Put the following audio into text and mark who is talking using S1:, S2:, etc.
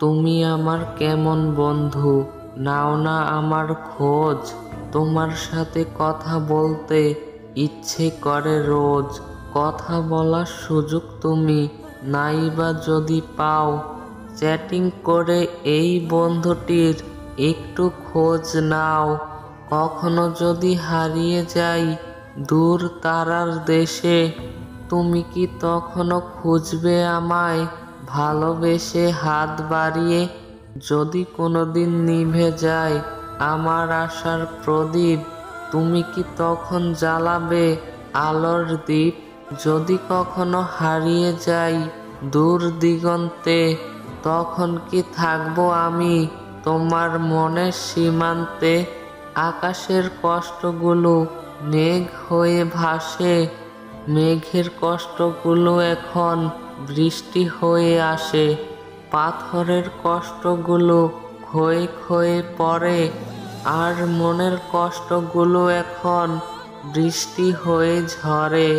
S1: তুমি আমার কেমন বন্ধু, নাও না আমার খোঁজ। তোমার সাথে কথা বলতে ইচ্ছে করে রোজ। কথা বলার সুযোগ তুমি নাই বা যদি পাও, চ্যাটিং করে এই বন্ধুটির একটু খোঁজ নাও। কখনো যদি হারিয়ে যাই দূর তারার দেশে, তুমি কি তখনও খুঁজবে আমায় ভালোবেসে হাত বাড়িয়ে? যদি কোনোদিন নিভে যায় আমার আশার প্রদীপ, তুমি কি তখন জ্বালাবে আলোর দ্বীপ? যদি কখনো হারিয়ে যাই দূর দিগন্তে, তখন কি থাকবো আমি তোমার মনের সীমান্তে? আকাশের কষ্টগুলো মেঘ হয়ে ভাসে, মেঘের কষ্টগুলো এখন বৃষ্টি হয়ে আসে। পাথরের কষ্টগুলো ক্ষয়ে ক্ষয়ে পড়ে, আর মনের কষ্টগুলো এখন বৃষ্টি হয়ে ঝরে।